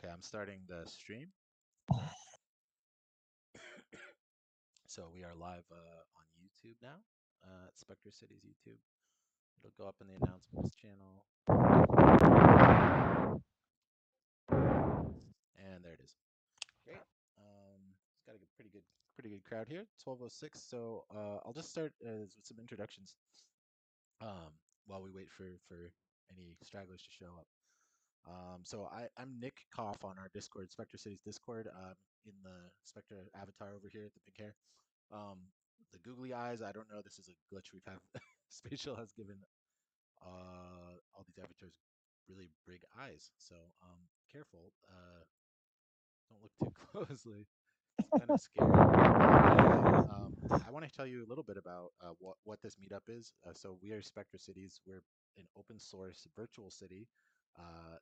Okay, I'm starting the stream. So we are live on YouTube now, at Spectra City's YouTube. It'll go up in the announcements channel, and there it is. Great. It's got a pretty good crowd here. 12:06. So I'll just start with some introductions um, while we wait for any stragglers to show up. I'm Nick Koff on our Discord, Spectra City's Discord, in the Spectra avatar over here at the pink hair. Um, the googly eyes, I don't know. This is a glitch we've had. Spatial has given all these avatars really big eyes. So careful. Don't look too closely. It's kind of scary. Anyway, I want to tell you a little bit about what this meetup is. So we are Spectra Cities. We're an open source virtual city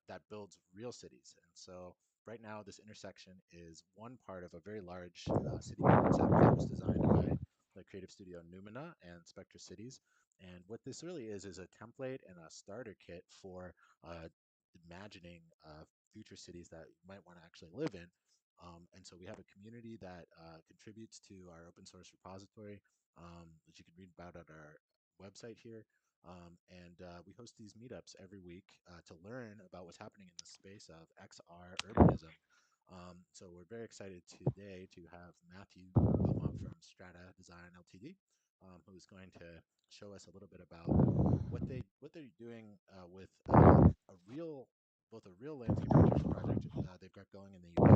that builds real cities. And so right now, this intersection is one part of a very large city concept that was designed by the creative studio Numina and Spectra Cities. And what this really is a template and a starter kit for imagining future cities that you might want to actually live in. And so we have a community that contributes to our open source repository that you can read about at our website here. And we host these meetups every week to learn about what's happening in the space of XR urbanism. So we're very excited today to have Matthew Willmott from Strata Design Ltd, who is going to show us a little bit about what they're doing with a real both a real landscape architecture project they've got going in the UK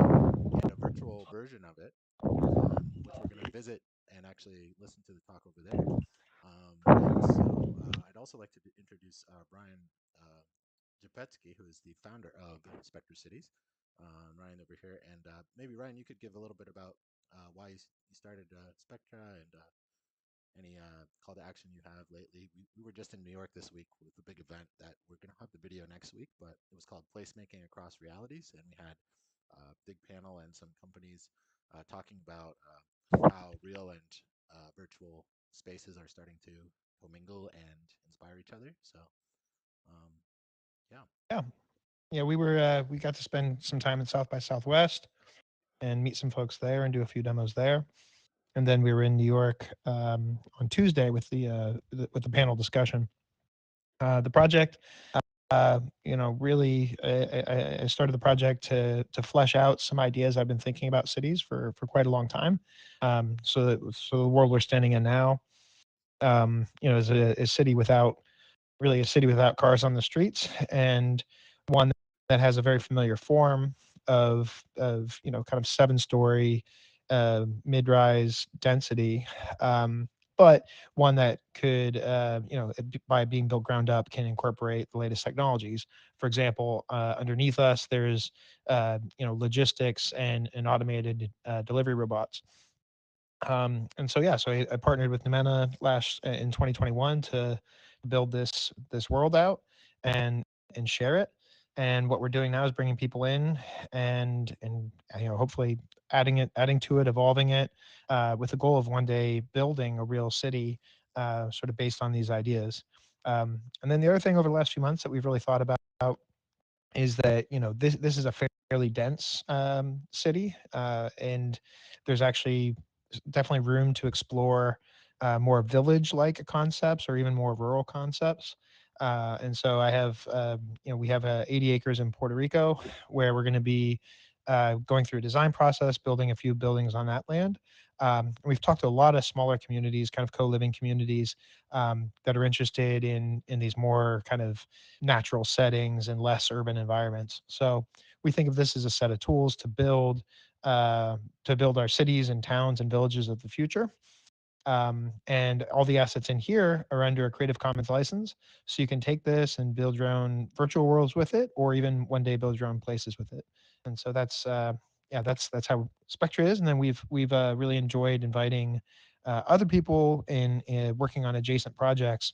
and a virtual version of it, which we're going to visit and actually listen to the talk over there. And so I'd also like to introduce Brian Japetsky, who is the founder of Spectre Cities. Ryan over here, and maybe Ryan, you could give a little bit about why you started Spectra and any call to action you have lately. We were just in New York this week with a big event that we're going to have the video next week, but it was called Placemaking Across Realities. And we had a big panel and some companies talking about how real and virtual spaces are starting to commingle and inspire each other. So, um, yeah. Yeah, yeah, we got to spend some time in South by Southwest and meet some folks there and do a few demos there. And then we were in New York on Tuesday with the panel discussion. The project, really, I started the project to flesh out some ideas I've been thinking about cities for quite a long time. So the world we're standing in now, is a city without really a city without cars on the streets, and one that has a very familiar form of kind of 7-story mid-rise density, but one that could by being built ground up can incorporate the latest technologies. For example, underneath us there's logistics and automated delivery robots. So I partnered with Nemena last in 2021 to build this world out and share it. And what we're doing now is bringing people in and hopefully adding to it, evolving it, with the goal of one day building a real city, sort of based on these ideas. And then the other thing over the last few months that we've really thought about is that this is a fairly dense city, and there's actually definitely room to explore more village-like concepts or even more rural concepts. And so we have 80 acres in Puerto Rico where we're going to be going through a design process, building a few buildings on that land. We've talked to a lot of smaller communities, kind of co-living communities, that are interested in these more kind of natural settings and less urban environments. So we think of this as a set of tools to build our cities and towns and villages of the future. And all the assets in here are under a Creative Commons license, so you can take this and build your own virtual worlds with it, or even one day build your own places with it. And so that's how Spectra is. And then we've really enjoyed inviting other people in working on adjacent projects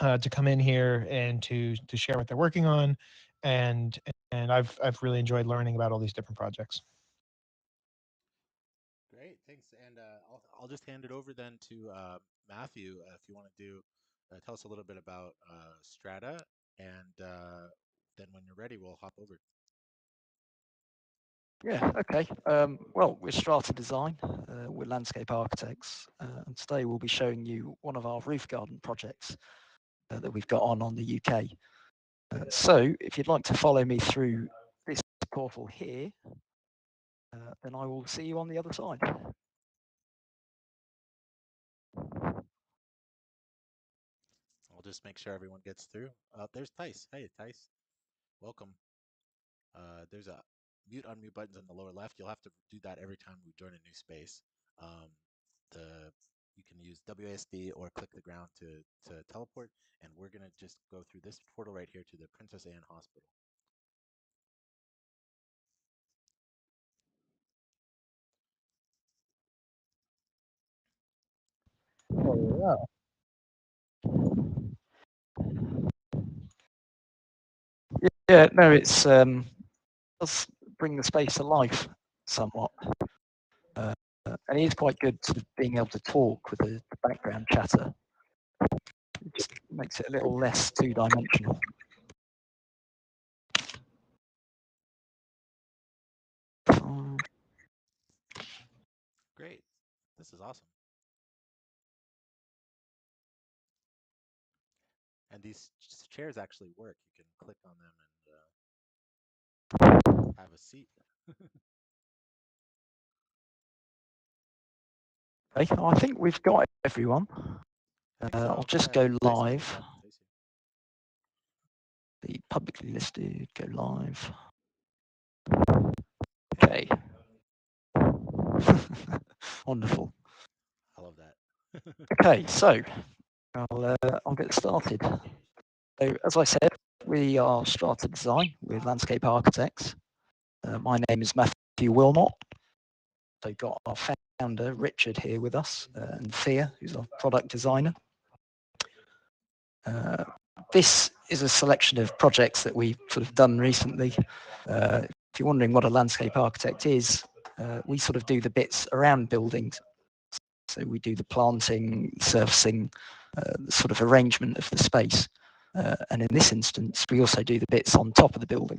to come in here and to share what they're working on, and I've really enjoyed learning about all these different projects. Great, thanks. And I'll just hand it over then to Matthew if you want to do tell us a little bit about Strata, and then when you're ready, we'll hop over. Yeah, okay. Well, we're Strata Design, we're landscape architects, and today we'll be showing you one of our roof garden projects that we've got on the UK. So if you'd like to follow me through this portal here, then I will see you on the other side. I'll just make sure everyone gets through. There's Tice. Hey, Tice. Welcome. There's a mute unmute buttons on the lower left. You'll have to do that every time we join a new space. Um, the You can use WASD or click the ground to teleport, and we're gonna just go through this portal right here to the Princess Anne Hospital. Oh, Yeah, no, it's does bring the space alive somewhat. And it is quite good sort of being able to talk with the background chatter. It just makes it a little less two-dimensional. Great. This is awesome. And these chairs actually work. You can click on them and have a seat. Okay, I think we've got everyone. I think I'll so. just Yeah, go Tice is here. live. Yeah, Tice The publicly listed, go live. Okay. Wonderful. I love that. Okay, so I'll get started. So, as I said, we are Strata Design. We're landscape architects. My name is Matthew Willmott. So, got our founder Richard here with us, and Thea, who's our product designer. This is a selection of projects that we've sort of done recently. If you're wondering what a landscape architect is, we sort of do the bits around buildings. So we do the planting, surfacing, the sort of arrangement of the space. And in this instance, we also do the bits on top of the building.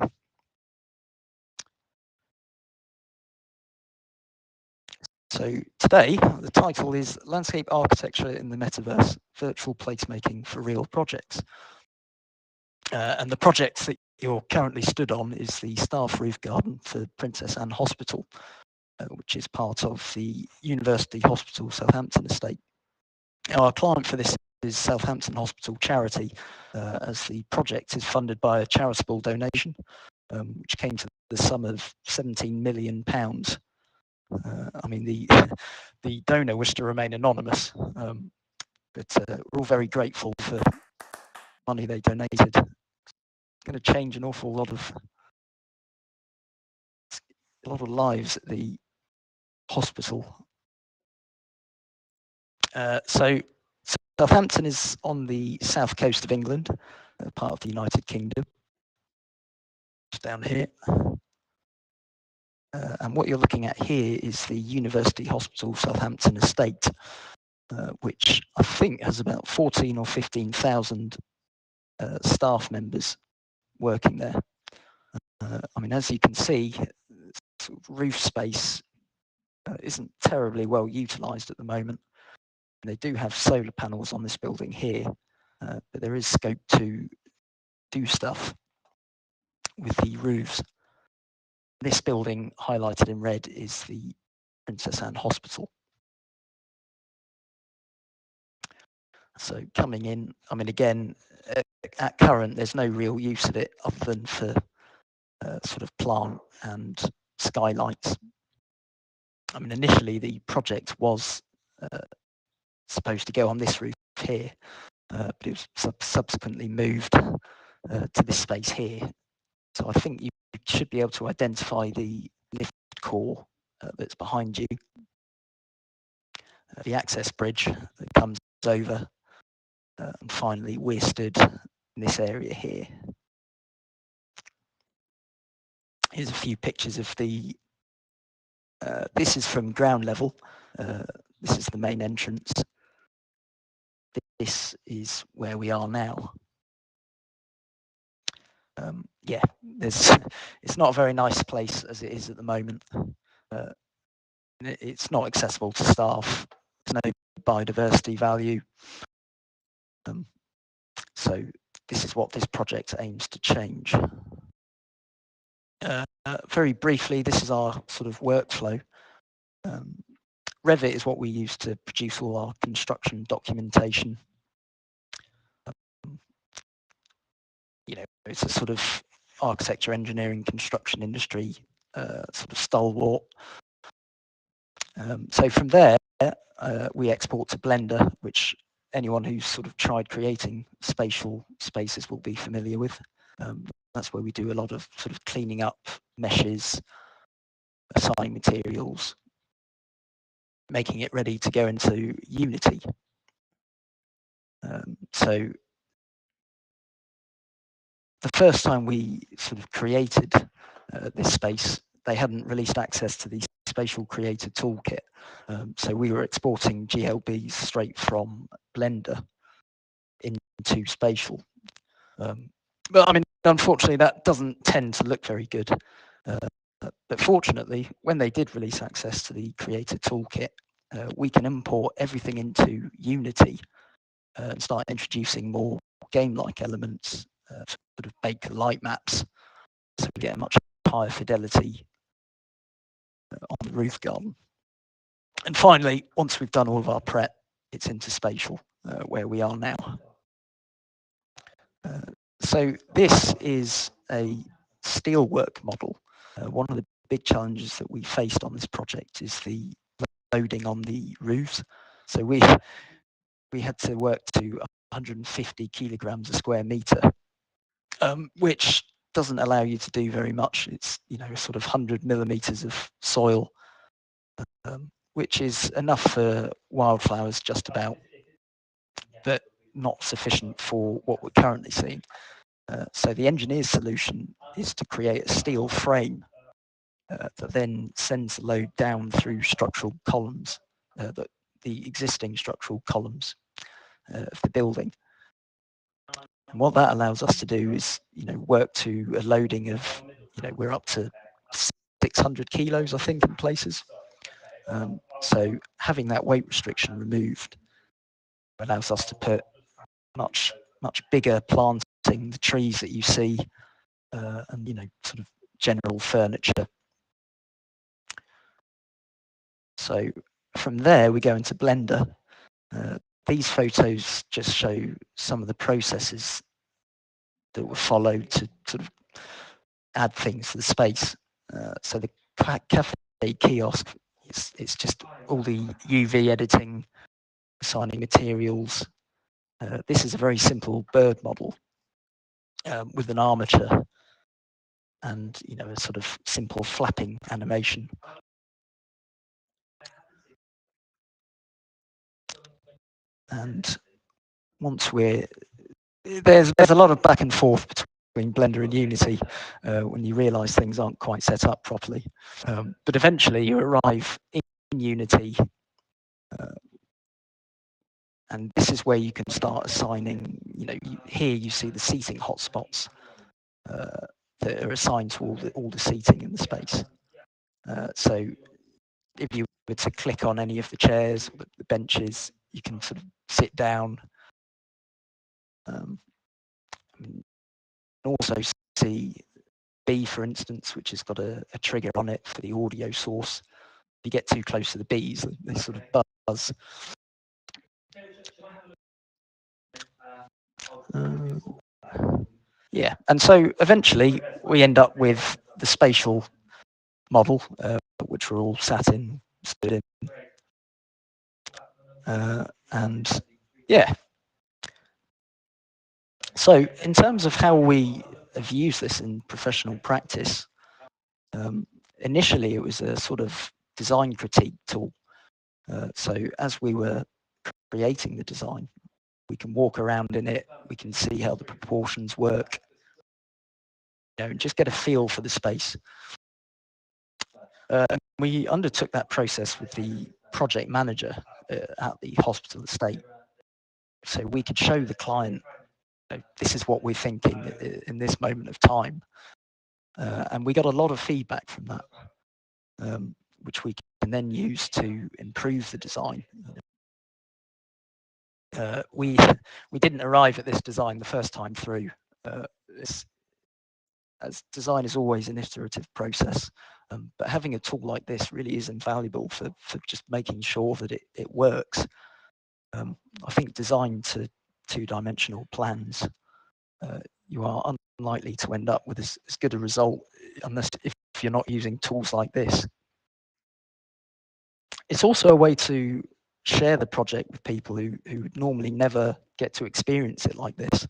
So today, the title is Landscape Architecture in the Metaverse, Virtual Placemaking for Real Projects. And the project that you're currently stood on is the staff roof garden for Princess Anne Hospital, which is part of the University Hospital Southampton estate. Our client for this is Southampton Hospital Charity, as the project is funded by a charitable donation, which came to the sum of £17 million. I mean, the donor wished to remain anonymous, but we're all very grateful for the money they donated. It's going to change an awful lot of lives at the hospital. So Southampton is on the south coast of England, part of the United Kingdom. It's down here. And what you're looking at here is the University Hospital Southampton estate, which I think has about 14 or 15,000 staff members working there. I mean, as you can see, roof space isn't terribly well utilised at the moment. They do have solar panels on this building here, but there is scope to do stuff with the roofs. This building highlighted in red is the Princess Anne Hospital. So coming in, I mean, again, at current, there's no real use of it other than for sort of plant and skylights. I mean, initially the project was supposed to go on this roof here, but it was subsequently moved to this space here. So I think you should be able to identify the lift core that's behind you, the access bridge that comes over, and finally we're stood in this area here. Here's a few pictures of the, this is from ground level, this is the main entrance, this is where we are now. yeah, it's not a very nice place as it is at the moment. It's not accessible to staff. There's no biodiversity value. So this is what this project aims to change. Very briefly, this is our sort of workflow. Revit is what we use to produce all our construction documentation. You know, it's a sort of architecture, engineering, construction industry sort of stalwart. So from there, we export to Blender, which anyone who's sort of tried creating spatial spaces will be familiar with. That's where we do a lot of sort of cleaning up meshes, assigning materials, making it ready to go into Unity. So the first time we sort of created this space, they hadn't released access to the Spatial Creator Toolkit. So we were exporting GLBs straight from Blender into Spatial. But I mean, unfortunately, that doesn't tend to look very good. But fortunately, when they did release access to the Creator Toolkit, we can import everything into Unity and start introducing more game-like elements, sort of bake light maps, so we get a much higher fidelity on the roof garden. And finally, once we've done all of our prep, it's into Spatial, where we are now. So this is a steelwork model. One of the big challenges that we faced on this project is the loading on the roofs. So we had to work to 150 kilograms a square meter, which doesn't allow you to do very much. It's, you know, sort of 100 millimeters of soil, which is enough for wildflowers just about, but not sufficient for what we're currently seeing. So the engineer's solution is to create a steel frame that then sends the load down through structural columns, the existing structural columns of the building. And what that allows us to do is, you know, work to a loading of, you know, we're up to 600 kilos, I think, in places. So having that weight restriction removed allows us to put much bigger planting, the trees that you see, and, you know, sort of general furniture. So from there we go into Blender. These photos just show some of the processes that were followed to sort of add things to the space. So the cafe kiosk, it's just all the UV editing, assigning materials. This is a very simple bird model with an armature and, you know, a sort of simple flapping animation. And once there's a lot of back and forth between Blender and Unity when you realise things aren't quite set up properly. But eventually you arrive in Unity, and this is where you can start assigning, you know, here you see the seating hotspots that are assigned to all the seating in the space. So if you were to click on any of the chairs, the benches, you can sort of sit down. Also see B, for instance, which has got a trigger on it for the audio source. If you get too close to the Bs, they sort of buzz. Yeah, and so eventually we end up with the spatial model, which we're all stood in. And yeah. So in terms of how we have used this in professional practice, initially it was a sort of design critique tool. So as we were creating the design, we can walk around in it, we can see how the proportions work, you know, and just get a feel for the space. And we undertook that process with the project manager at the hospital estate. So we could show the client this is what we're thinking in this moment of time. And we got a lot of feedback from that, which we can then use to improve the design. We didn't arrive at this design the first time through. As design is always an iterative process, but having a tool like this really is invaluable for just making sure that it works. I think design to two-dimensional plans, you are unlikely to end up with as good a result unless if you're not using tools like this. It's also a way to share the project with people who would normally never get to experience it like this.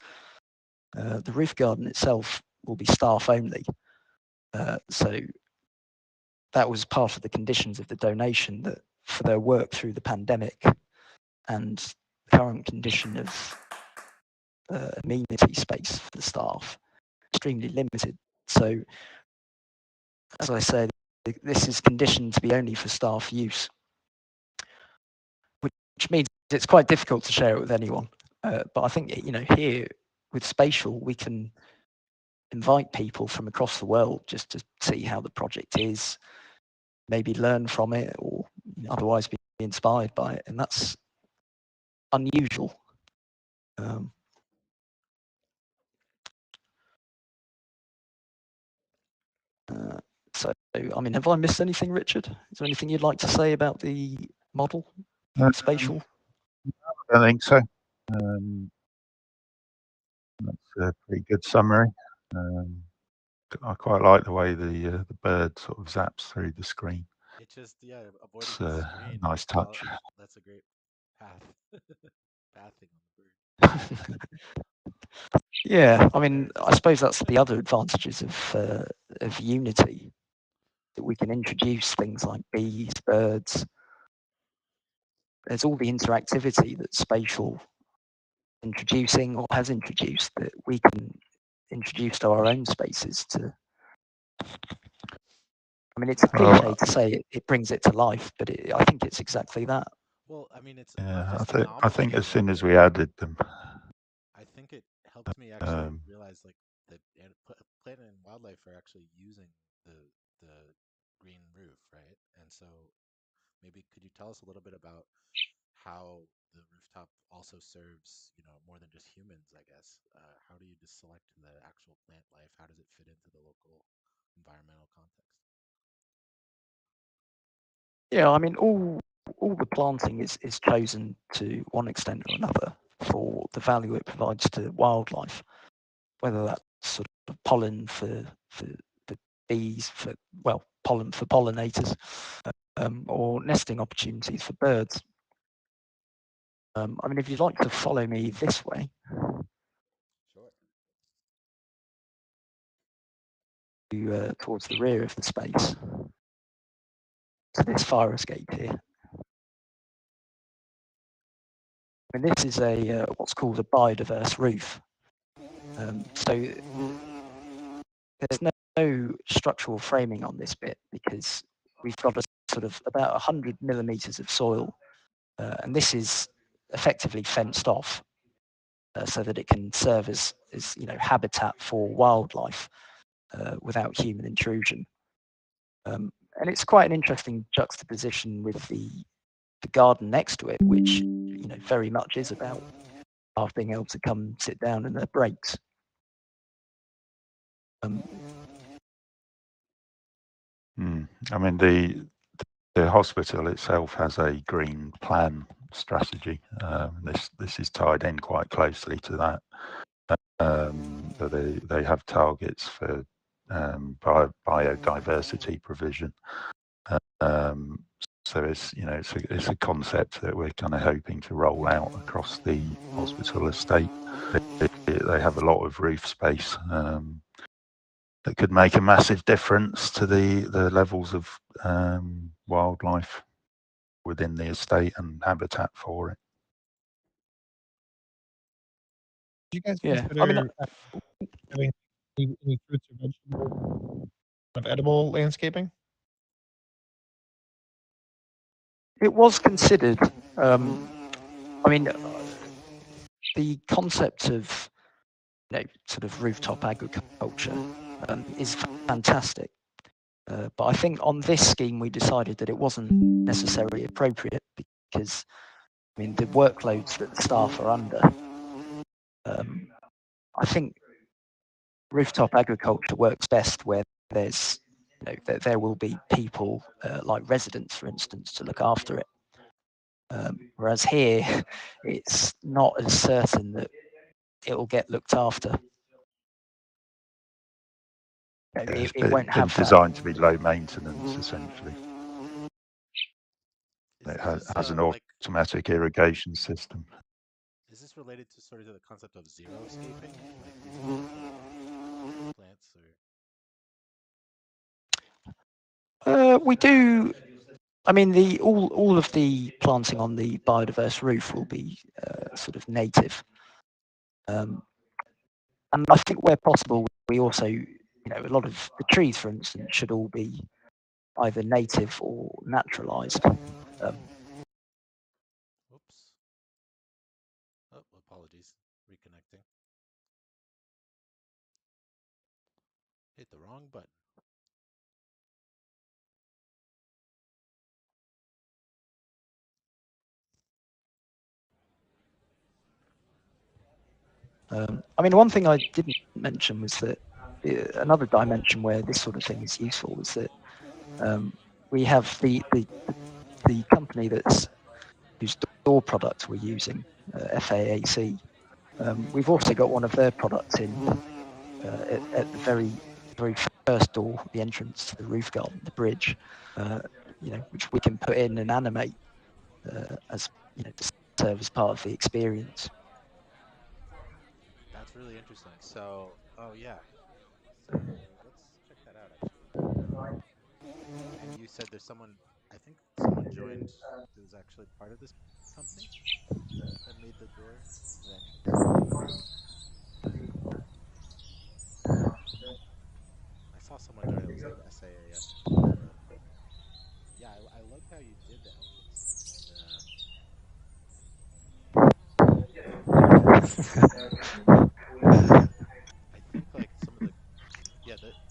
The roof garden itself will be staff only. So that was part of the conditions of the donation, that for their work through the pandemic and the current condition of amenity space for the staff, extremely limited. So, as I said, this is conditioned to be only for staff use, which means it's quite difficult to share it with anyone. But I think, here with Spatial, we can invite people from across the world just to see how the project is, maybe learn from it, or otherwise be inspired by it, and that's unusual. So, I mean, have I missed anything, Richard? Is there anything you'd like to say about the model, Spatial? I don't think so. That's a pretty good summary. I quite like the way the bird sort of zaps through the screen. It just, yeah, avoiding It's the a screen. nice touch. That's a great path. Pathing on the bird. Yeah, I mean, I suppose that's the other advantages of Unity, that we can introduce things like bees, birds. There's all the interactivity that Spatial introducing or has introduced that we can introduce to our own spaces. I mean, it's a cliche to say it brings it to life, but I think it's exactly that. Well, I mean, it's Yeah, not just I think as soon as right? we added them, I think it helped me actually realize like that plant and wildlife are actually using the green roof, right? And so maybe could you tell us a little bit about how the rooftop also serves, more than just humans, I guess? How do you just select the actual plant life? How does it fit into the local environmental context? Yeah, I mean, all the planting is chosen to one extent or another for the value it provides to wildlife, whether that's sort of pollen for bees, pollen for pollinators, or nesting opportunities for birds. I mean, if you'd like to follow me this way, Sure. towards the rear of the space, to this fire escape here. I mean, this is a what's called a biodiverse roof. So there's no structural framing on this bit because we've got a sort of about 100 millimeters of soil, and this is effectively fenced off so that it can serve as habitat for wildlife without human intrusion. And it's quite an interesting juxtaposition with the garden next to it, which very much is about staff being able to come sit down in their breaks. I mean, the hospital itself has a green plan strategy. This is tied in quite closely to that. So they have targets for biodiversity provision. So it's a concept that we're kind of hoping to roll out across the hospital estate. They have a lot of roof space that could make a massive difference to the levels of wildlife within the estate and habitat for it. Do you guys Yeah, consider I mean, having any fruits or vegetables of edible landscaping? it was considered. I mean, the concept of sort of rooftop agriculture is fantastic. But I think on this scheme we decided that it wasn't necessarily appropriate because, I mean, the workloads that the staff are under, I think rooftop agriculture works best where there's, there will be people like residents, for instance, to look after it. Whereas here, it's not as certain that it will get looked after. It won't have designed to be low maintenance, essentially. It has an automatic irrigation system. Is this related to sort of the concept of zero-scaping, like using plants or? We do. I mean, all of the planting on the biodiverse roof will be sort of native, and I think where possible, we also, a lot of the trees, for instance, should all be either native or naturalized. Oops. Oh, apologies. Reconnecting. Hit the wrong button. I mean, one thing I didn't mention was that another dimension where this sort of thing is useful was that we have the company whose door product we're using, FAAC. We've also got one of their products in at the very first door, the entrance to the roof garden, the bridge, which we can put in and animate as to serve as part of the experience. That's really interesting. So, oh yeah. So let's check that out actually. And you said there's someone, I think someone joined who was actually part of this company that made the door, the entrance. I saw someone join. It was like SAAS or something. But yeah, I like how you did the entrance, and I think like some of the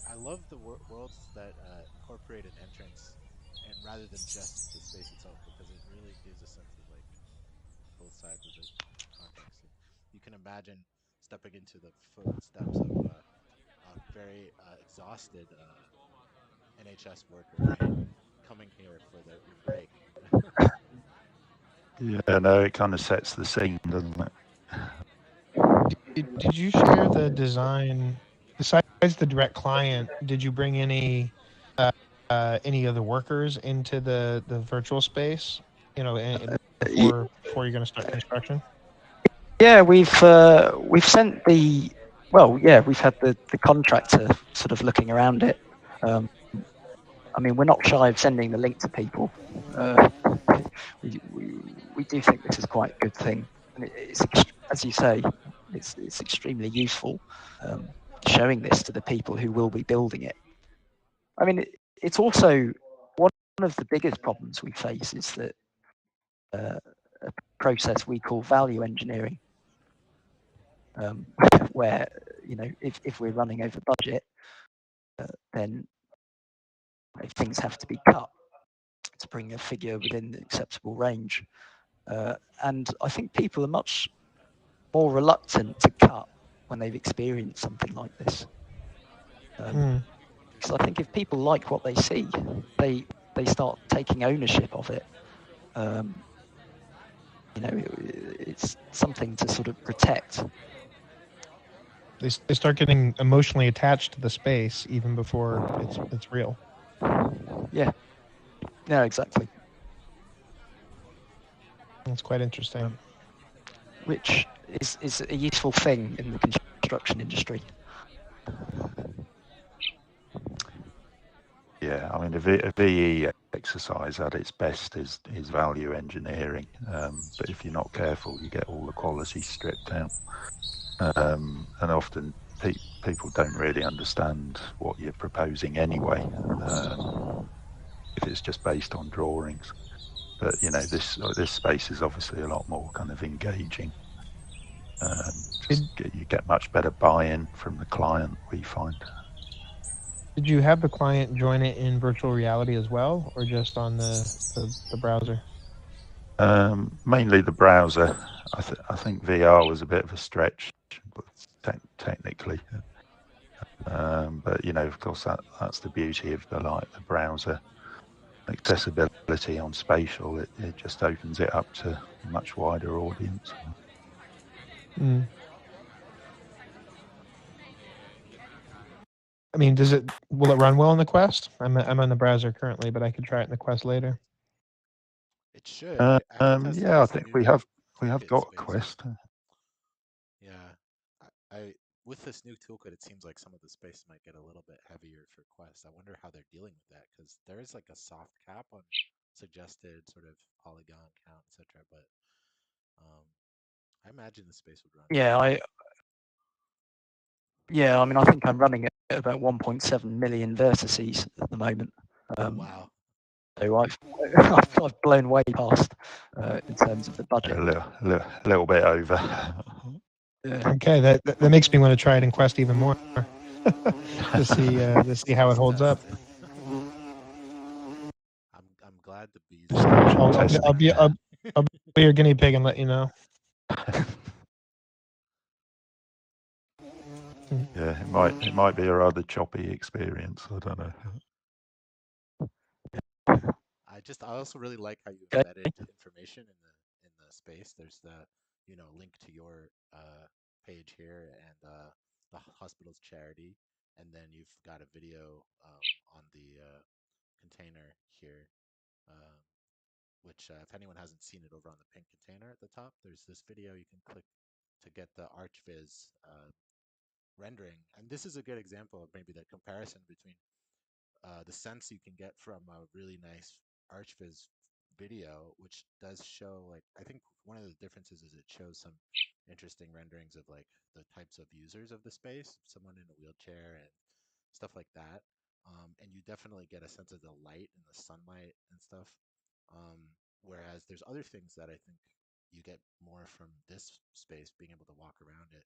I love the worlds that incorporate an entrance, and rather than just the space itself, because it really gives a sense of like both sides of the context. You can imagine stepping into the footsteps of a very exhausted NHS worker, right? Coming here for your break. Yeah, no, it kind of sets the scene, doesn't it? Did you share the design besides the direct client? Did you bring any other workers into the virtual space? Before you're going to start construction. Yeah, we've sent the we've had the contractor sort of looking around it. I mean, we're not shy of sending the link to people. We do think this is quite a good thing, and it's, as you say, it's extremely useful showing this to the people who will be building it. I mean, it's also one of the biggest problems we face is that a process we call value engineering, where if we're running over budget, then things have to be cut to bring a figure within the acceptable range. And I think people are much more reluctant to cut when they've experienced something like this. Because I think if people like what they see, they start taking ownership of it. It's something to sort of protect. They start getting emotionally attached to the space even before it's real. Yeah. Yeah, exactly. That's quite interesting. Which is a useful thing in the construction industry. Yeah, I mean, a VE exercise at its best is value engineering, but if you're not careful, you get all the quality stripped out, and often people don't really understand what you're proposing anyway, if it's just based on drawings. But this space is obviously a lot more kind of engaging. You get much better buy-in from the client, we find. Did you have the client join it in virtual reality as well, or just on the browser? Mainly the browser. I think VR was a bit of a stretch technically, but of course that's the beauty of the browser accessibility on spatial. It just opens it up to a much wider audience. Mm. I mean, will it run well in the Quest? I'm on the browser currently, but I could try it in the Quest later. It should. I have tested Yeah, I this think new we have toolkit got a space. Quest. Yeah, I with this new toolkit, it seems like some of the space might get a little bit heavier for Quest. I wonder how they're dealing with that, because there is like a soft cap on suggested sort of polygon count, etc. But I imagine the space would run. I mean, I think I'm running at about 1.7 million vertices at the moment. Oh wow! So I've blown way past in terms of the budget. A little bit over. Okay, that makes me want to try it in Quest even more to see how it holds up. I'm glad the bees. I'll be your guinea pig and let you know. Yeah, it might be a rather choppy experience. I don't know. I also really like how you embedded information in the space. There's the link to your page here and the hospital's charity, and then you've got a video on the container here, which if anyone hasn't seen it, over on the pink container at the top, there's this video you can click to get the ArchViz rendering, and this is a good example of maybe the comparison between the sense you can get from a really nice ArchViz video, which does show, like, I think one of the differences is it shows some interesting renderings of like the types of users of the space, someone in a wheelchair and stuff like that. And you definitely get a sense of the light and the sunlight and stuff. Whereas there's other things that I think you get more from this space, being able to walk around it.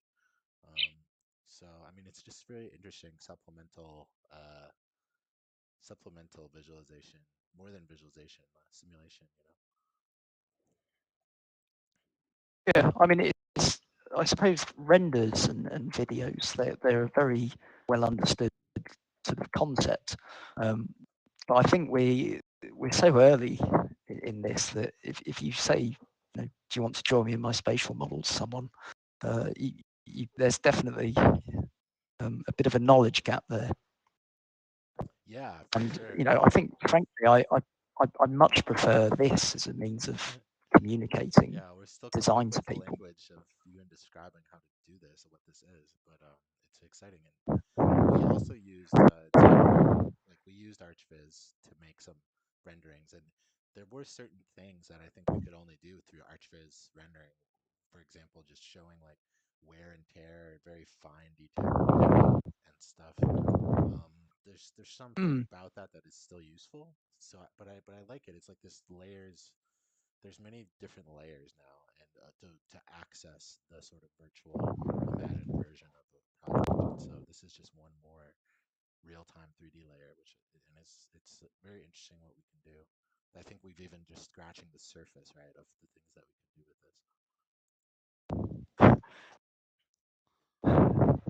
So I mean, it's just very interesting supplemental visualization, more than visualization, simulation. Yeah, I mean, I suppose renders and videos, they're a very well understood sort of concept. But I think we're so early in this that if you say, do you want to join me in my spatial model to someone, there's definitely a bit of a knowledge gap there. Yeah, and sure. I think frankly, I much prefer this as a means of communicating Yeah, we're still coming design up to with the people. language of you and describing how to do this and what this is, but it's exciting. And we also used we used ArchViz to make some renderings, and there were certain things that I think we could only do through ArchViz rendering. For example, just showing like wear and tear, very fine detail and stuff. There's something about that is still useful. So, but I like it. It's like this layers. There's many different layers now, and to access the sort of virtual imagined version of the project. And so this is just one more real-time 3D layer, and it's very interesting what we can do. I think we've even just scratching the surface, right, of the things that we can do with this.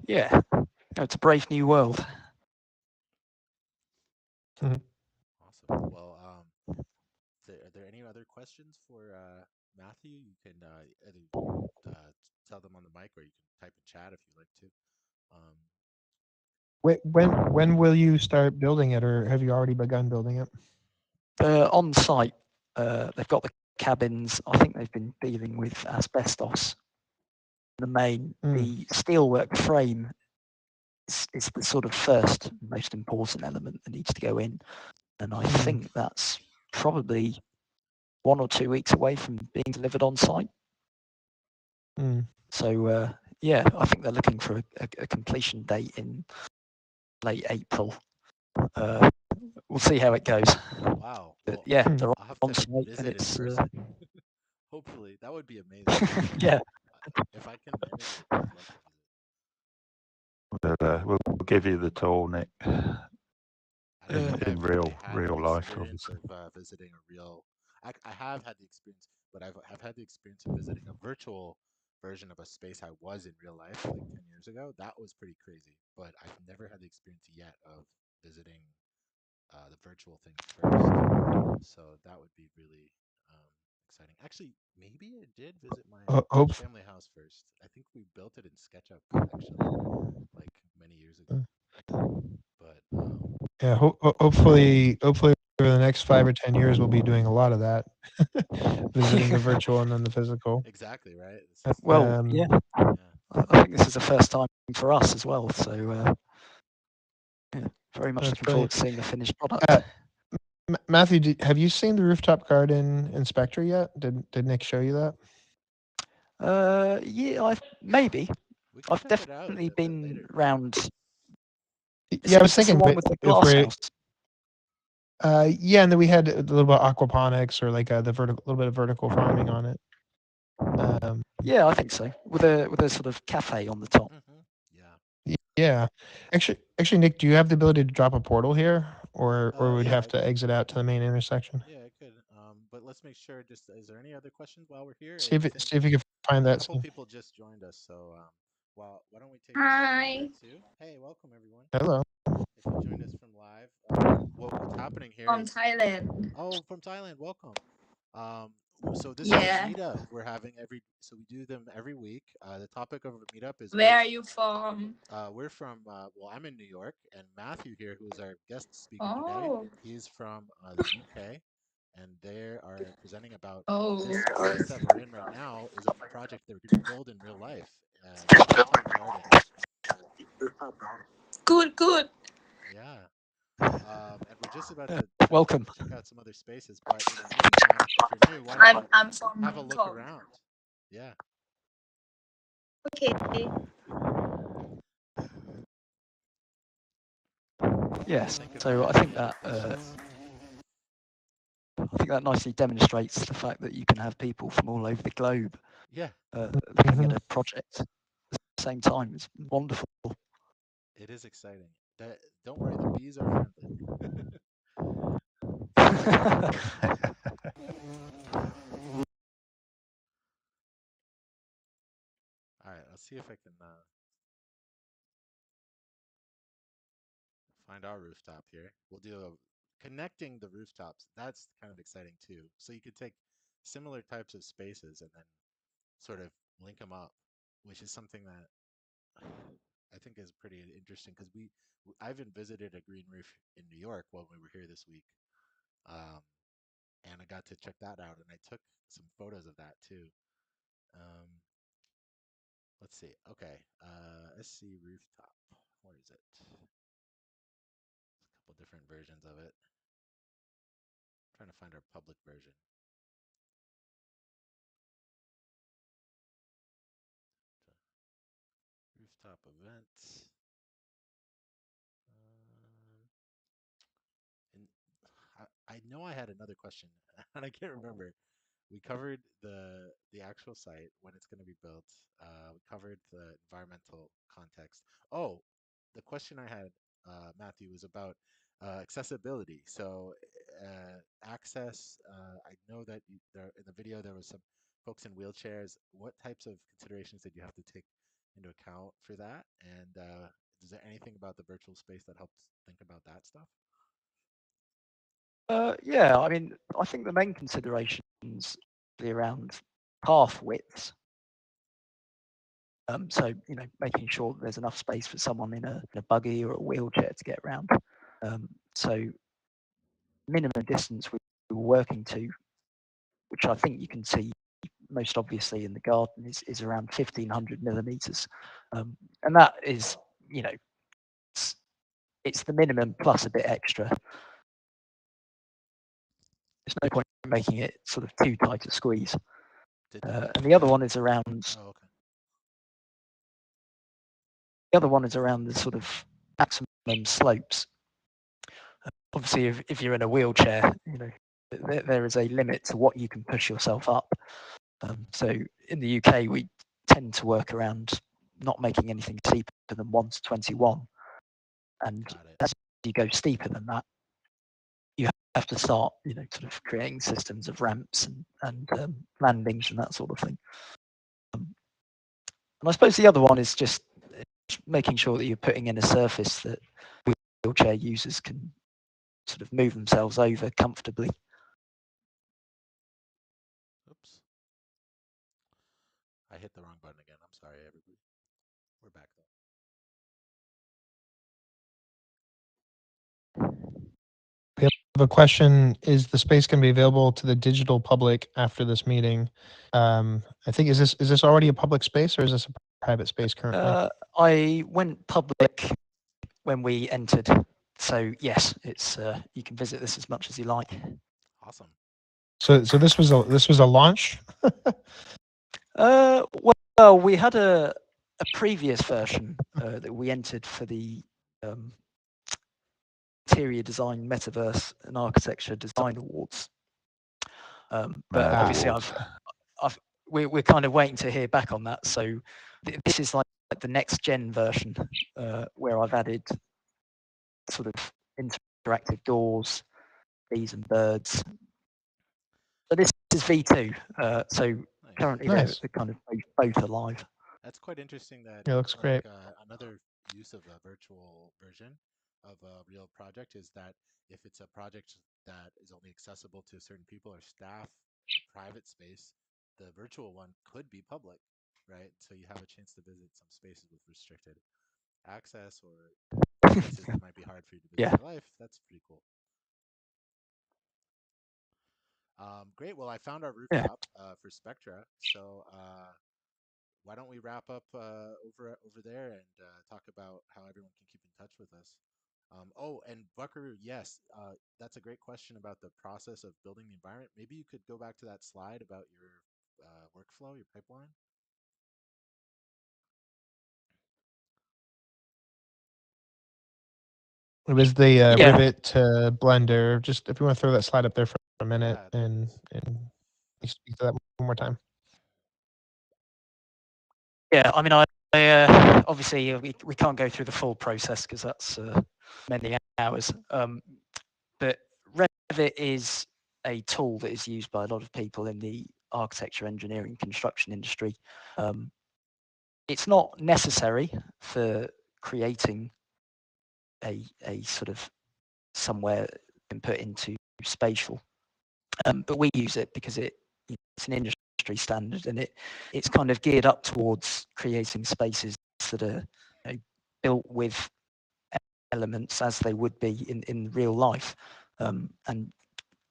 Yeah, it's a brave new world. Awesome. Well, are there any other questions for Matthew? You can either tell them on the mic, or you can type in chat if you like to. When will you start building it, or have you already begun building it? On site, they've got the cabins. I think they've been dealing with asbestos. The steelwork frame is the sort of first most important element that needs to go in, and I think that's probably 1 or 2 weeks away from being delivered on site. So yeah, I think they're looking for a completion date in late April. We'll see how it goes. Wow. But Well, yeah, they're I'll have on to site, and visit in it's person. Hopefully, that would be amazing. yeah. If I can manage it, I'd love to visit. We'll give you the tour, Nick. I don't think In I've really real had the life, experience obviously. of visiting a real. I have had the experience, but have had the experience of visiting a virtual version of a space I was in real life like 10 years ago. That was pretty crazy, but I've never had the experience yet of visiting the virtual thing first. So that would be really exciting. Actually, maybe I did visit my Hope. family house first. I think we built it in SketchUp actually, like many years ago. But Yeah. Hopefully over the next 5 or 10 years, we'll be doing a lot of that, visiting the virtual and then the physical. exactly right. Well, yeah, Yeah. I think this is the first time for us as well. So yeah, very much That's looking forward brilliant. to seeing the finished product. Matthew, have you seen the rooftop garden in Spectra yet? Did Nick show you that? Yeah, maybe. We can I've check it out definitely a bit been later. round. Yeah, I was Is this the thinking one with the if glass we're house? yeah, and then we had a little bit of aquaponics or like the vertical, little bit of vertical farming on it. Yeah, I think so. With a sort of cafe on the top. Yeah. Yeah, actually, Nick, do you have the ability to drop a portal here, or we'd Yeah, have to exit out to the main intersection? Yeah, I could. But let's make sure. Just is there any other questions while we're here? See I think if you can find a that. couple people just joined us, so well, why don't we take a Hi. minute too? Hey, welcome everyone. Hello. If you joined us from live, what's happening here From is Thailand. from Thailand. Welcome. Um, so this is a Yeah. meetup we're having so we do them every week. The topic of a meetup is Where are you from? we're from well, I'm in New York, and Matthew here, who is our guest speaker today, Oh. he's from the UK, and they are presenting about Oh. this space that we're in right now is a project that we're going to build in real life, the rooftop garden. Good. Yeah. And we're just about to Welcome. check out some other spaces, but in the meantime, if you're new, why don't you I'm from have a look Bangkok. around? Yeah. Okay. Yes. Think of So any I think other that questions? nicely demonstrates the fact that you can have people from all over the globe Yeah, looking at a project at the same time. It's wonderful. it is exciting. Don't worry, the bees are friendly. All right, let's see if I can find our rooftop here. We'll do connecting the rooftops. That's kind of exciting too. So you could take similar types of spaces and then sort of link them up, which is something that I think is pretty interesting because I haven't visited a green roof in New York when we were here this week, um, and I got to check that out, and I took some photos of that too. Um, let's see. Okay, SC rooftop. Where is it? There's a couple different versions of it. I'm trying to find our public version. Rooftop events. Um, and I know I had another question, and I can't remember. We covered the actual site when it's going to be built. We covered the environmental context. Oh, the question I had, Matthew, was about accessibility. So access. I know that in the video there was some folks in wheelchairs. What types of considerations did you have to take into account for that? And is there anything about the virtual space that helps think about that stuff? Yeah, I mean, I think the main considerations around path widths. So making sure that there's enough space for someone in a buggy or a wheelchair to get around. So minimum distance we were working to, which I think you can see most obviously in the garden, is around 1500 millimeters, and that is it's the minimum plus a bit extra. There's no point in making it sort of too tight a squeeze. And the other one is around. Oh, okay. The other one is around the sort of maximum slopes. Obviously, if you're in a wheelchair, there is a limit to what you can push yourself up. So in the UK, we tend to work around not making anything steeper than 1 to 21. And as you go steeper than that, you have to start, sort of creating systems of ramps and landings and that sort of thing. And I suppose the other one is just making sure that you're putting in a surface that wheelchair users can sort of move themselves over comfortably. Oops. I hit the wrong button again. I'm sorry, everybody. We're back though. We have a question. Is the space going to be available to the digital public after this meeting? I think, is this already a public space, or is this a private space currently? I went public when we entered. So yes, it's you can visit this as much as you like. Awesome. So this was a launch. Well, we had a previous version that we entered for the Interior Design, Metaverse, and Architecture Design Awards. But obviously, we're kind of waiting to hear back on that. So this is like the next gen version where I've added sort of interactive doors, bees and birds. So this is V2. So nice. currently Nice. they're kind of both alive. That's quite interesting. That it looks great. Another use of a virtual version of a real project is that if it's a project that is only accessible to certain people or staff in a private space, the virtual one could be public, right? So you have a chance to visit some spaces with restricted access or spaces that might be hard for you to visit in real life. That's pretty cool. Great. Well, I found our rooftop for Spectra. So why don't we wrap up over there and talk about how everyone can keep in touch with us. Oh, and Buckaroo, yes, that's a great question about the process of building the environment. Maybe you could go back to that slide about your workflow, your pipeline. It was the Rivet to Blender. Just if you want to throw that slide up there for a minute and speak to that one more time. Yeah, I mean, I obviously we can't go through the full process because that's many hours. But Revit is a tool that is used by a lot of people in the architecture, engineering, construction industry. It's not necessary for creating a sort of somewhere input into spatial, but we use it because it's an industry standard and it's kind of geared up towards creating spaces that are built with elements as they would be in real life, and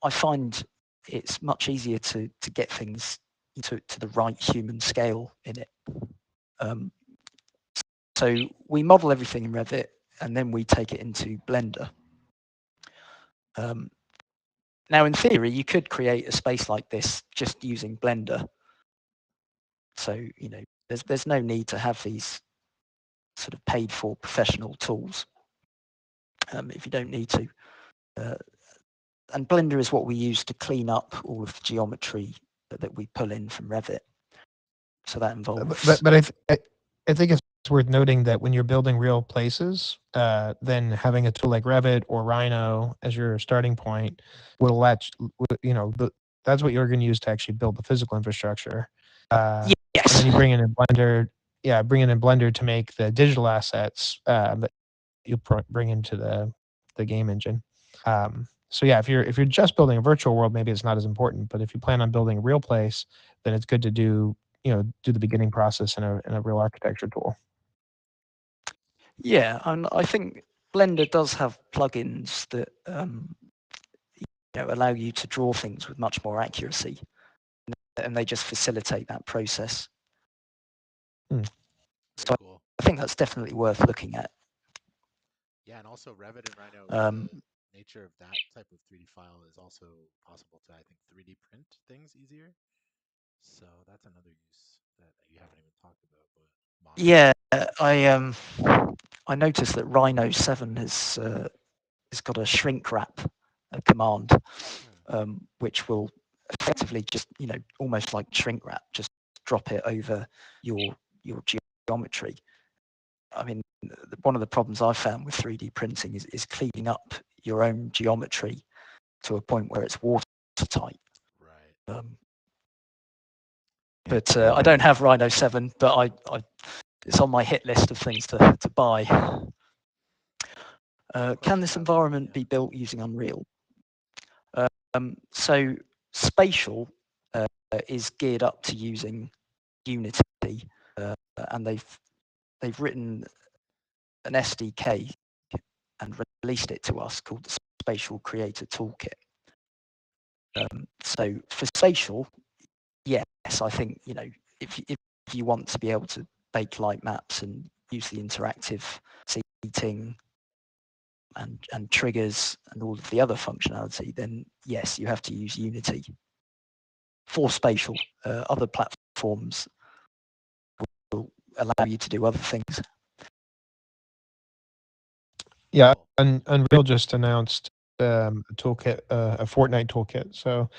I find it's much easier to get things to the right human scale in it. So we model everything in Revit and then we take it into Blender. Now, in theory, you could create a space like this just using Blender. So, there's no need to have these sort of paid for professional tools if you don't need to. And Blender is what we use to clean up all of the geometry that we pull in from Revit. So that involves... But I think it's worth noting that when you're building real places, then having a tool like Revit or Rhino as your starting point will let that's what you're going to use to actually build the physical infrastructure. Yes. And then you bring in Blender. Yeah, bring in Blender to make the digital assets that you bring into the game engine. So yeah, if you're just building a virtual world, maybe it's not as important. But if you plan on building a real place, then it's good to do the beginning process in a real architecture tool. Yeah, and I think Blender does have plugins that allow you to draw things with much more accuracy, and they just facilitate that process. So cool. I think that's definitely worth looking at. Yeah, and also Revit and Rhino, the nature of that type of 3D file is also possible to, I think, 3D print things easier. So that's another use that you haven't even talked about. But yeah, I noticed that Rhino 7 has got a shrink wrap command, which will effectively just almost like shrink wrap, just drop it over your geometry. I mean, one of the problems I've found with 3D printing is cleaning up your own geometry to a point where it's watertight. Right. But I don't have Rhino 7, but it's on my hit list of things to buy. Can this environment be built using Unreal? So Spatial is geared up to using Unity, and they've written an SDK and released it to us called the Spatial Creator Toolkit. So for Spatial, yes, I think if you want to be able to bake light maps and use the interactive seating and triggers and all of the other functionality, then yes, you have to use Unity. For Spatial, other platforms will allow you to do other things. Yeah, and Unreal just announced a toolkit, a Fortnite toolkit. So,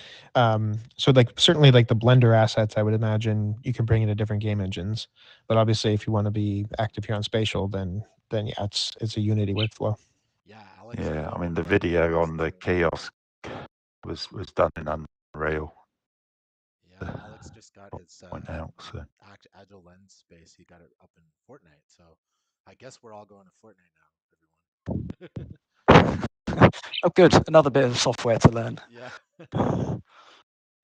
so like certainly like the Blender assets, I would imagine you can bring into different game engines. But obviously, if you want to be active here on Spatial, then yeah, it's a Unity workflow. Yeah, Alex. Yeah, I mean the video on the kiosk was done in Unreal. Yeah, Alex just got his Point out, so. Agile Lens space. He got it up in Fortnite. So I guess we're all going to Fortnite now, everyone. Oh, good. Another bit of software to learn. Yeah.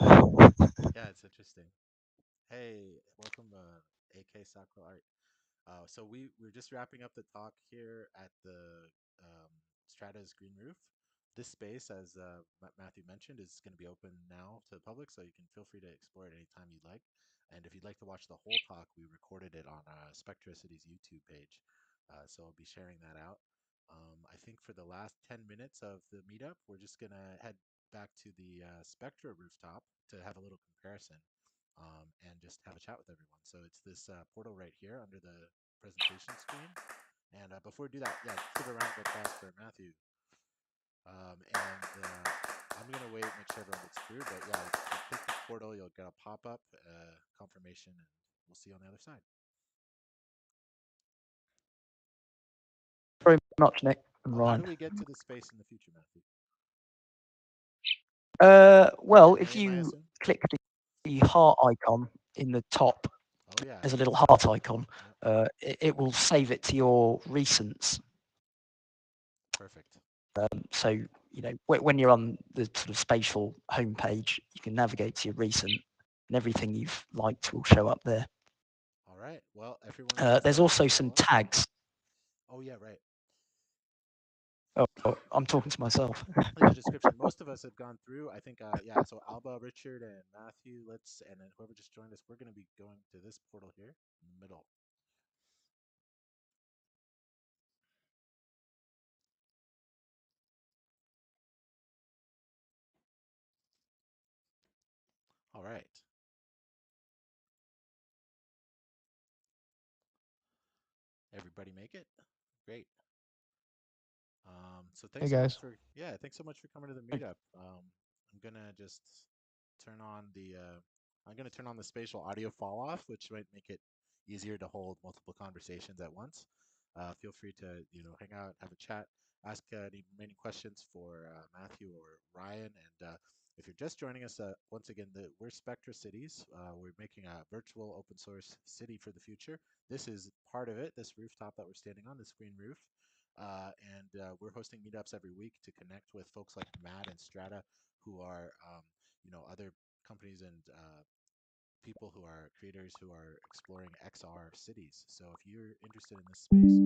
Yeah, it's interesting. Hey, welcome, AK Sakura Art. So we're just wrapping up the talk here at the Strata's Green Roof. This space, as Matthew mentioned, is going to be open now to the public, so you can feel free to explore it anytime you'd like. And if you'd like to watch the whole talk, we recorded it on Spectricity's YouTube page, so I'll be sharing that out. I think for the last 10 minutes of the meetup, we're just going to head back to the Spectra rooftop to have a little comparison and just have a chat with everyone. So it's this portal right here under the presentation screen. And before we do that, yeah, give a round of applause for Matthew. I'm going to wait, make sure everyone gets through. But yeah, you click the portal, you'll get a pop-up confirmation, and we'll see you on the other side. Very much, Nick and How Ryan. do we get to the space in the future, Matthew? Well, Your if name, I you assume? click the heart icon in the top, Oh yeah, there's a little heart icon. It will save it to your recents. perfect. So when you're on the sort of Spatial homepage, you can navigate to your recent, and everything you've liked will show up there. All right. Well, everyone. There's also some tags. Oh yeah, right. Oh, I'm talking to myself. In the description, most of us have gone through. I think, yeah. So Alba, Richard, and Matthew. And then whoever just joined us, we're going to be going to this portal here in the middle. All right. Everybody make it? Great. So Hey thanks so much guys. for thanks so much for coming to the meetup. I'm gonna just turn on the I'm gonna turn on the spatial audio fall off, which might make it easier to hold multiple conversations at once. Feel free to hang out, have a chat, ask any remaining questions for Matthew or Ryan. And if you're just joining us, once again, we're Spectra Cities. We're making a virtual open source city for the future. This is part of it. This rooftop that we're standing on, this green roof. We're hosting meetups every week to connect with folks like Matt and Strata, who are, other companies and people who are creators who are exploring XR cities. So if you're interested in this space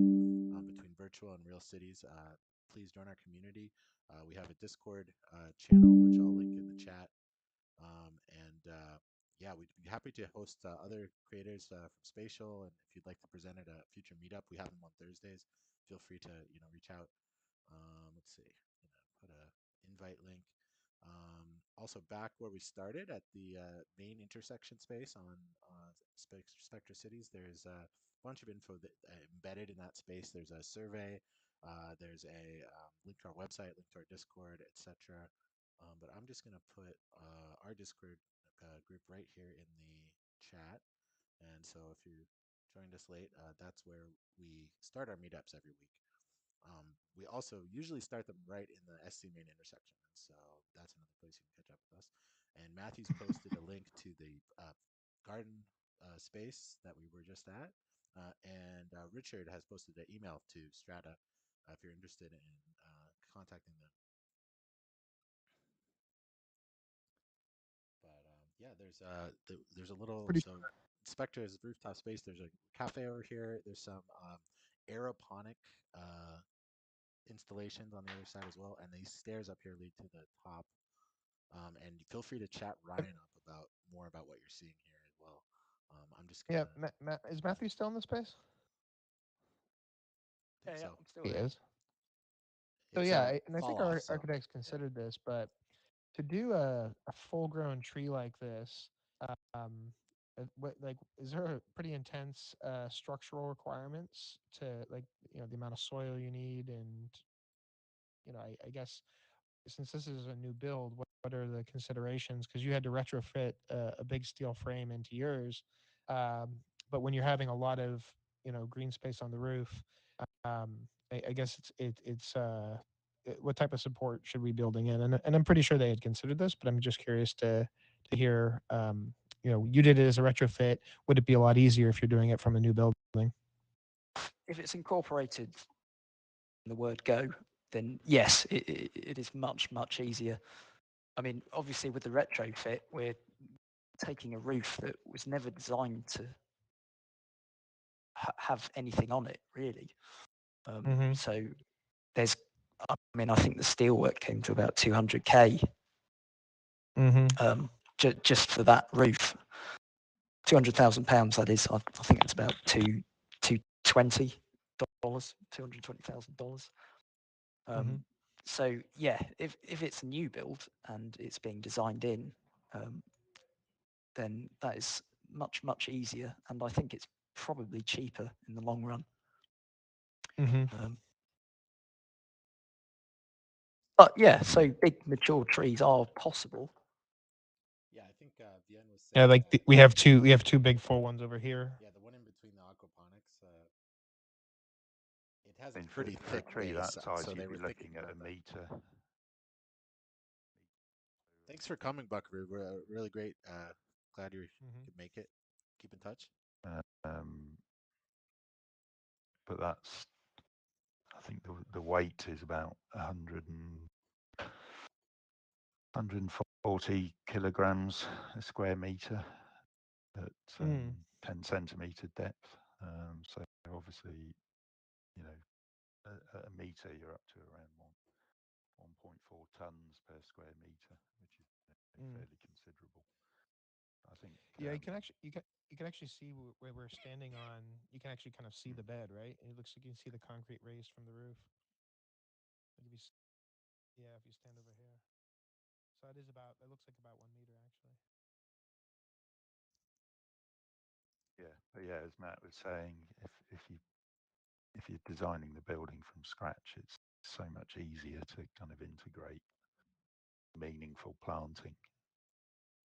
between virtual and real cities, please join our community. We have a Discord channel, which I'll link in the chat. Yeah, we'd be happy to host other creators from Spatial. And if you'd like to present at a future meetup, we have them on Thursdays. Feel free to reach out. Let's see, put a invite link. Also back where we started at the main intersection space on Spectra Cities, there's a bunch of info that embedded in that space. There's a survey, there's a link to our website, link to our Discord, etc. But I'm just going to put our Discord group right here in the chat. And so if you joined us late, that's where we start our meetups every week. We also usually start them right in the SC main intersection. So that's another place you can catch up with us. And Matthew's posted a link to the garden space that we were just at. And Richard has posted an email to Strata if you're interested in contacting them. But yeah, there's a little Pretty so Spectra's rooftop space. There's a cafe over here. There's some aeroponic installations on the other side as well, and these stairs up here lead to the top. And feel free to chat Ryan up about more about what you're seeing here as well. I'm just Yeah, gonna is Matthew still in the space? I think Yeah, so. I'm still He here. is. So It's yeah, a and I fall think off. our So architects yeah. considered this, but to do a full-grown tree like this, like is there a pretty intense structural requirements to like the amount of soil you need, and I guess since this is a new build, what are the considerations? Because you had to retrofit a big steel frame into yours, but when you're having a lot of green space on the roof, um, I guess what type of support should we be building in? And I'm pretty sure they had considered this, but I'm just curious to hear. You did it as a retrofit. Would it be a lot easier if you're doing it from a new building? If it's incorporated in the word go, then yes, it is much, much easier. I mean, obviously with the retrofit, we're taking a roof that was never designed to have anything on it, really. Mm-hmm. So there's, I mean, I think the steelwork came to about 200K Mm-hmm. just for that roof. £200,000, that is. I think it's about $220, $220,000. Mm-hmm. So yeah, if it's a new build and it's being designed in, then that is much, much easier, and I think it's probably cheaper in the long run. Mm-hmm. But yeah, so big mature trees are possible. Yeah, I think Vienne was Yeah, saying like that. we have two big full ones over here. Yeah, the one in between the aquaponics. It has a And pretty for a thick tree base, that size, so they you'd were be thinking looking at about a that. meter. Thanks for coming, Buckaroo. We're really great. Glad you Mm-hmm. could make it. Keep in touch. Um, but that's, I think the weight is about 140 kilograms a square meter at 10 centimeter depth. So obviously, at a meter, you're up to around 1.4 tons per square meter, which is fairly considerable. I think. Yeah, you can actually see where we're standing on. You can actually kind of see the bed, right? It looks like you can see the concrete raised from the roof. Like yeah, if you stand over here, so it looks like about 1 meter actually. Yeah, but yeah, as Matt was saying, if you're designing the building from scratch, it's so much easier to kind of integrate meaningful planting.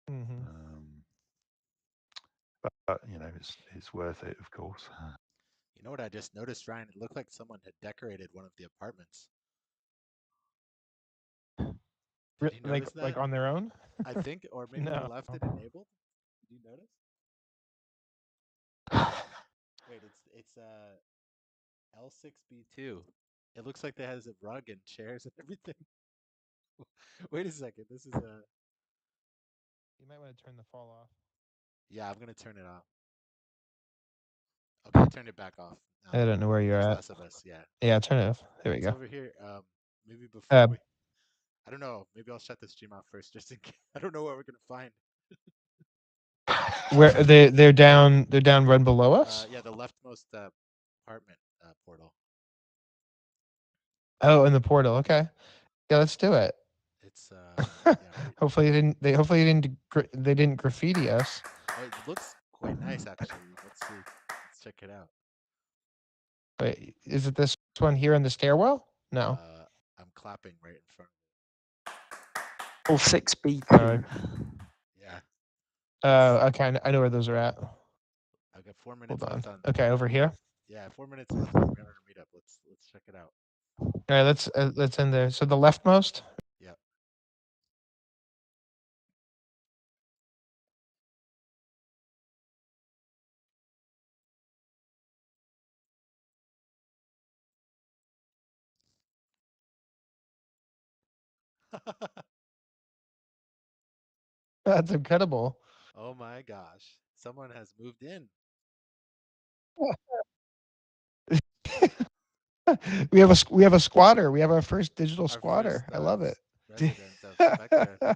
Mm-hmm. But it's worth it, of course. You know what I just noticed, Ryan? It looked like someone had decorated one of the apartments. Did you notice Like that? on their own? I think, or maybe you No. left it enabled. Did you notice? Wait, it's L6B2. It looks like it has a rug and chairs and everything. Wait a second. This is a. You might want to turn the fall off. Yeah, I'm gonna turn it off. Okay, I turned it back off. Now I that don't know where you're there's at. less of us. Yeah, Yeah, turn it off. There we it's go. over here. Maybe before Uh, we. I don't know. Maybe I'll shut the stream off first, just in case. I don't know what we're gonna find. where they're down run below us? Yeah, the leftmost apartment portal. Oh, in the portal. Okay. Yeah, let's do it. It's yeah. Hopefully they didn't graffiti us. Oh, it looks quite nice actually. Let's see. Let's check it out. Wait, is it this one here in the stairwell? No. I'm clapping right in front. All 6B2. Uh, Yeah. Okay, I know where those are at. I've got 4 minutes Hold on. left on. Okay, over here. Yeah, 4 minutes left on our meetup. Let's check it out. All right, let's in there. So the leftmost. Yeah. That's incredible. Oh my gosh. Someone has moved in. We have a squatter. We have our first digital Our squatter. first I love it. resident of Spectra.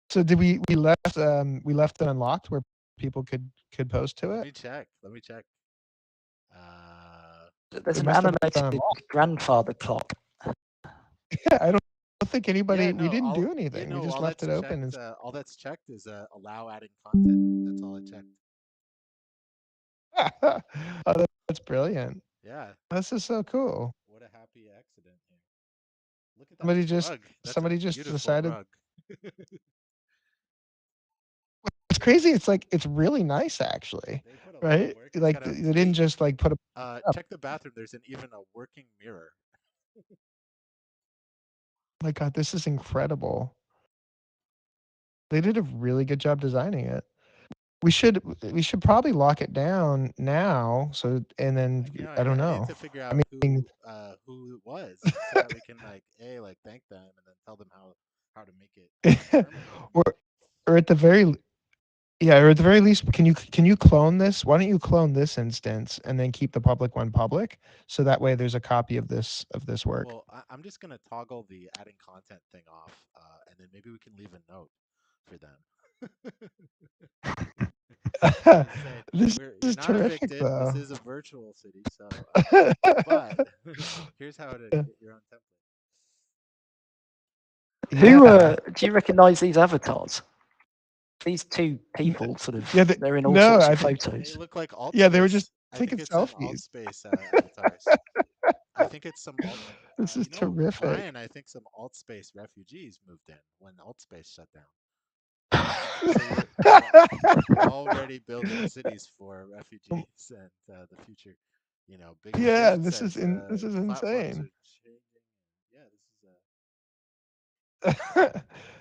So did we left it unlocked where people could post to Let it? me check. Let me check. Uh, There's We an must have left it animated unlocked. grandfather clock. Yeah, I don't think anybody. yeah, We no, didn't do all anything. We just all left that's it open. checked. All that's checked is allow adding content. That's all I checked. Oh, that's brilliant. Yeah. This is so cool. What a happy accident here. Look at that rug. That's a Somebody just beautiful decided. rug. It's crazy. It's really nice actually, They put a lot of right? work. It's Like got they a didn't just like put a. Up. check the bathroom. There's even a working mirror. My God, this is incredible. They did a really good job designing it. We should probably lock it down now. So and then You know, I don't I need know. to figure I out mean, who it was so that we can like thank them and then tell them how to make it permanent. or or at the very yeah, or at the very least, can you clone this? Why don't you clone this instance and then keep the public one public, so that way there's a copy of this work. Well, I'm just gonna toggle the adding content thing off, and then maybe we can leave a note for them. Just say This you're is not terrific, evicted. This though. is a virtual city, so but here's how to get your own template. Who Yeah. do you recognise these avatars? These two people, sort of, Yeah. they're in all No, sorts I of think. They photos. look like alt Yeah, they were just space. I taking think it's some alt selfies. space avatars. I think it's some alt. This is You know, terrific. Ryan. I think some alt space refugees moved in when alt space shut down. So we're already building cities for refugees and the future. You know, big Yeah, vision says this is platforms insane. are changing. Yeah, this is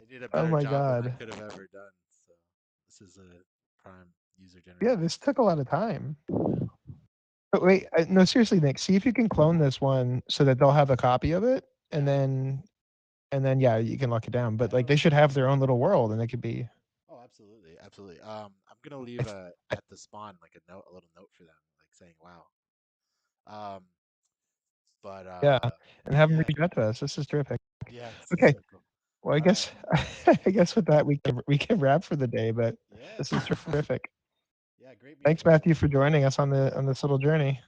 they did a Oh better my job than I God. could have ever done. So this is a prime user Yeah, generated. this took a lot of time. Yeah. But wait, no, seriously, Nick, see if you can clone this one so that they'll have a copy of it, and Yeah. then yeah, you can lock it down. I But like don't. they should have their own little world, and they could be. Oh, absolutely, absolutely. I'm gonna leave at the spawn like a little note for them, like saying "Wow." Um, but Yeah, and have them yeah, reach out to us. This is terrific. yeah, this is Okay, so cool. well, I All right. guess I guess with that we can wrap for the day. But Yeah, this is terrific. yeah, great meeting Thanks, you guys. Matthew, for joining us on this little journey.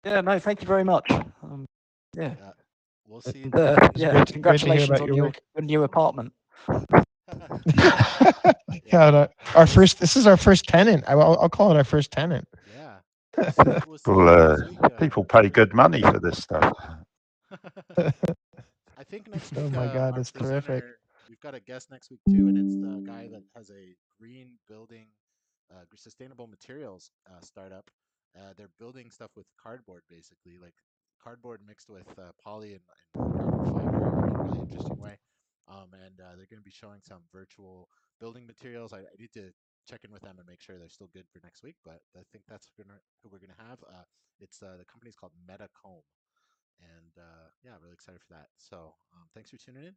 Yeah, no, thank you very much. Yeah, Yeah, we'll see you and, next week. It's yeah, great to hear congratulations about on your your work. new apartment. Yeah, Our we'll first. This is our first tenant. I'll call it our first tenant. yeah, we'll see you Well, next week. people pay good money for this stuff. I think next Oh week my God, our that's terrific. presenter, we've got a guest next week too, and it's the guy that has a green building, sustainable materials startup. They're building stuff with cardboard, basically, like cardboard mixed with poly and carbon fiber in a really interesting way. And they're going to be showing some virtual building materials. I need to check in with them and make sure they're still good for next week, but I think that's who we're going to have. It's the company's called Metacomb. And yeah, really excited for that. So thanks for tuning in.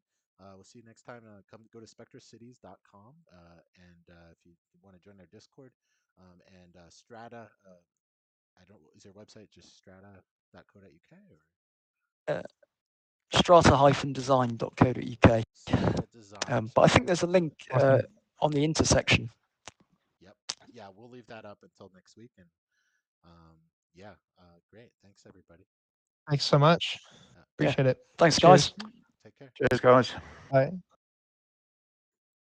We'll see you next time. Come go to spectracities.com, and if you want to join our Discord, and Strata, I don't. Is your website just strata.co.uk or Uh, strata-design.co.uk. Strata Design? But I think there's a link Awesome. on the intersection. Yep. Yeah, we'll leave that up until next week. And yeah, great. Thanks everybody. Thanks so much. Yeah. Yeah, Appreciate it. thanks, Cheers. guys. Take care. Cheers, guys. Bye.